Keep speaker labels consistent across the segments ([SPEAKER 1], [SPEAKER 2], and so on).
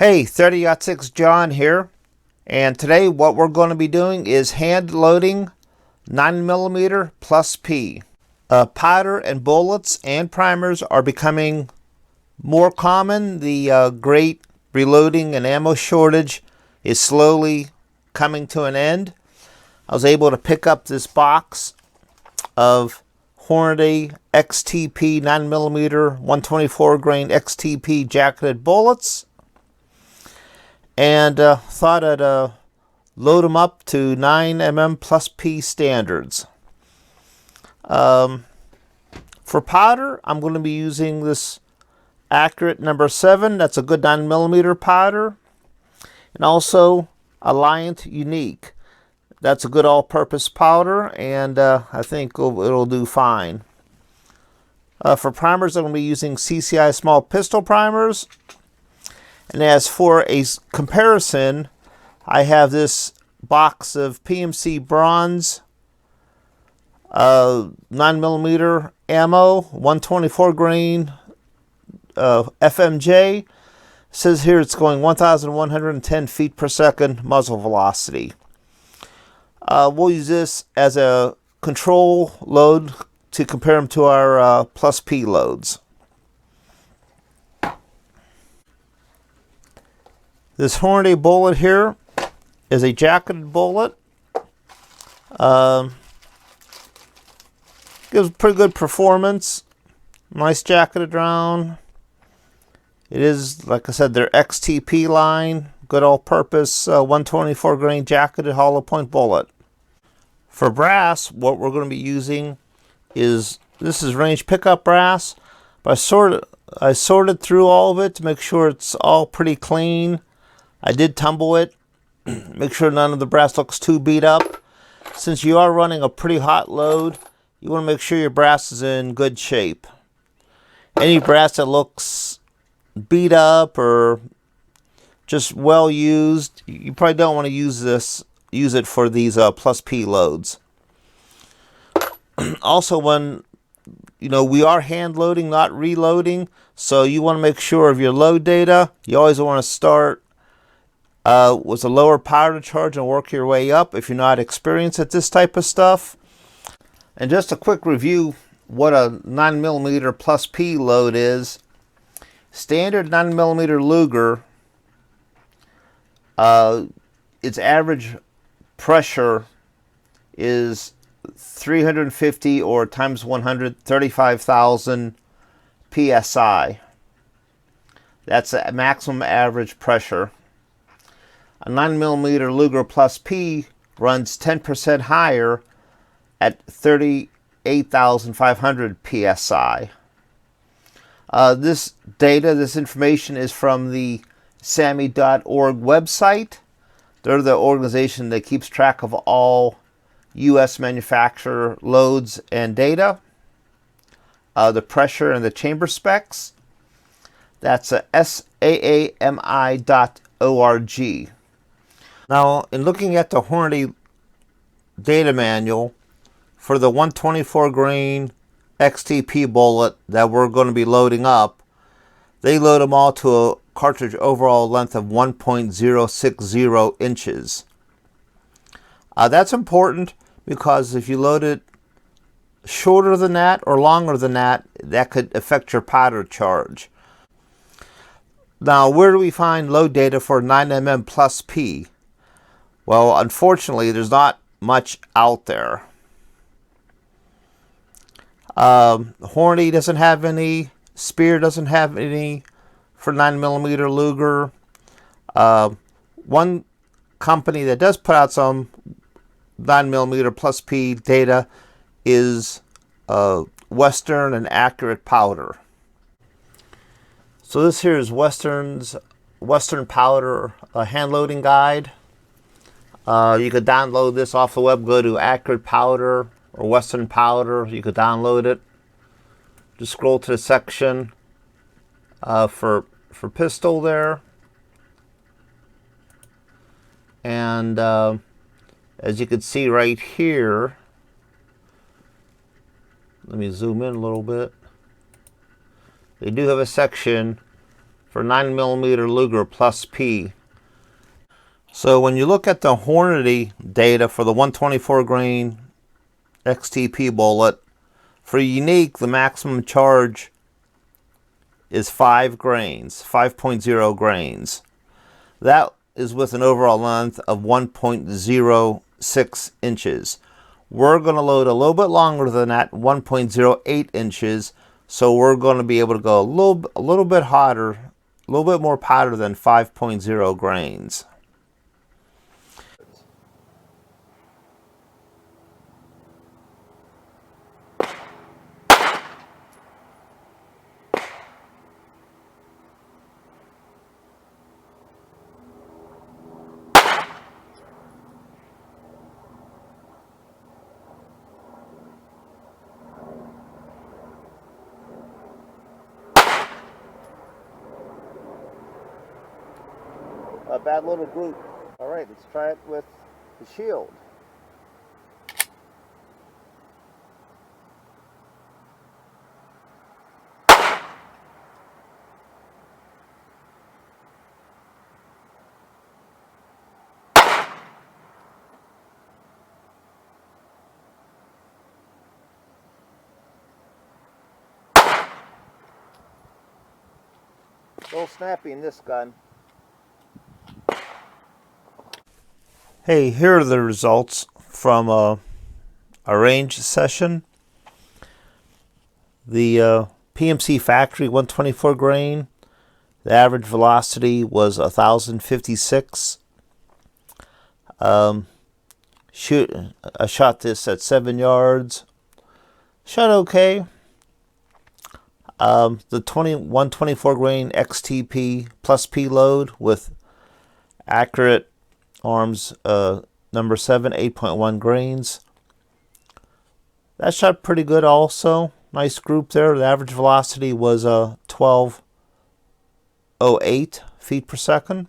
[SPEAKER 1] Hey, 30-06 John here, and today what we're going to be doing is hand loading 9mm plus P. Powder and bullets and primers are becoming more common. The great reloading and ammo shortage is slowly coming to an end. I was able to pick up this box of Hornady XTP 9mm 124 grain XTP jacketed bullets, and thought I'd load them up to 9mm plus P standards. For powder, I'm going to be using this Accurate #7. That's a good 9mm powder. And also Alliant Unique. That's a good all-purpose powder, and I think it'll do fine. For primers, I'm going to be using CCI small pistol primers. And as for a comparison, I have this box of PMC bronze 9mm ammo, 124 grain FMJ. It says here it's going 1,110 feet per second muzzle velocity. We'll use this as a control load to compare them to our plus P loads. This Hornady bullet here is a jacketed bullet. Gives pretty good performance. Nice jacketed round. It is, like I said, their XTP line. Good all-purpose 124 grain jacketed hollow point bullet. For brass, what we're going to be using is, this is range pickup brass. But I sorted through all of it to make sure it's all pretty clean. I did tumble it, make sure none of the brass looks too beat up. Since you are running a pretty hot load, you want to make sure your brass is in good shape. Any brass that looks beat up or just well used, you probably don't want to use it for these plus P loads. Also, when we are hand loading, not reloading, so you want to make sure of your load data. You always want to start with a lower powder charge and work your way up if you're not experienced at this type of stuff. And just a quick review what a 9mm plus P load is. Standard 9mm Luger, its average pressure is 350 or times 100, 35,000 psi. That's a maximum average pressure. A 9mm Luger plus P runs 10% higher at 38,500 psi. This information is from the SAMI.org website. They're the organization that keeps track of all U.S. manufacturer loads and data. The pressure and the chamber specs. That's SAAMI.org. Now, in looking at the Hornady data manual for the 124 grain XTP bullet that we're going to be loading up, they load them all to a cartridge overall length of 1.060 inches. That's important because if you load it shorter than that or longer than that, that could affect your powder charge. Now, where do we find load data for 9mm plus P? Well, unfortunately, there's not much out there. Hornady doesn't have any. Spear doesn't have any for 9mm Luger. One company that does put out some 9mm plus P data is Western and Accurate Powder. So this here is Western Powder hand loading guide. You could download this off the web. Go to Accurate Powder or Western Powder. You could download it. Just scroll to the section for pistol there. And as you can see right here, let me zoom in a little bit. They do have a section for 9mm Luger plus P. So when you look at the Hornady data for the 124 grain XTP bullet, for unique, the maximum charge is 5 grains, 5.0 grains. That is with an overall length of 1.06 inches. We're going to load a little bit longer than that, 1.08 inches, so we're going to be able to go a little bit hotter, a little bit more powder than 5.0 grains. A bad little group. All right, let's try it with the shield. A little snappy in this gun. Hey, here are the results from a range session. The PMC factory 124 grain, the average velocity was 1,056. I shot this at 7 yards. Shot okay. The 124 grain XTP plus P load with accurate arms number 7, 8.1 grains. That shot pretty good also. Nice group there. The average velocity was 1208 feet per second.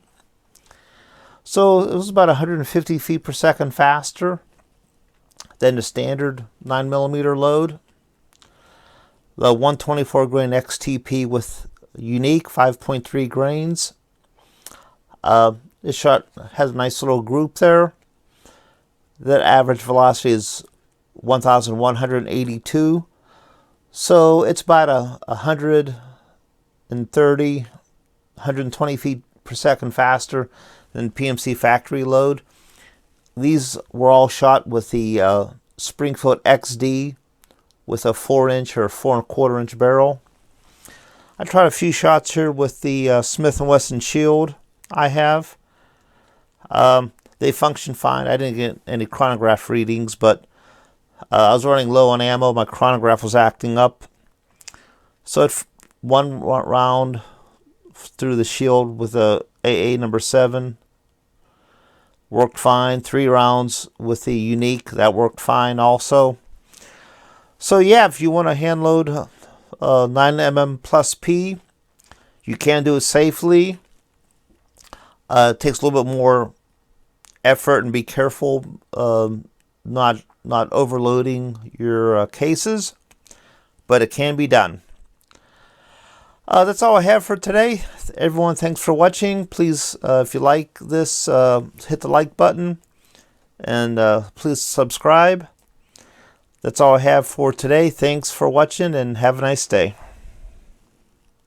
[SPEAKER 1] So it was about 150 feet per second faster than the standard 9mm load. The 124 grain XTP with unique 5.3 grains. This shot has a nice little group there. That average velocity is 1,182. So it's about 120 feet per second faster than PMC factory load. These were all shot with the Springfield XD with a 4-inch or 4¼ inch barrel. I tried a few shots here with the Smith & Wesson Shield I have. They function fine. I didn't get any chronograph readings, but I was running low on ammo. My chronograph was acting up. So one round through the shield with a AA-7 worked fine. 3 rounds with the unique, that worked fine also. So yeah, if you want to hand load 9mm plus P, you can do it safely. It takes a little bit more effort, and be careful not overloading your cases, but it can be done. That's all I have for today. Everyone, thanks for watching. Please, if you like this, hit the like button, and please subscribe. That's all I have for today. Thanks for watching, and have a nice day.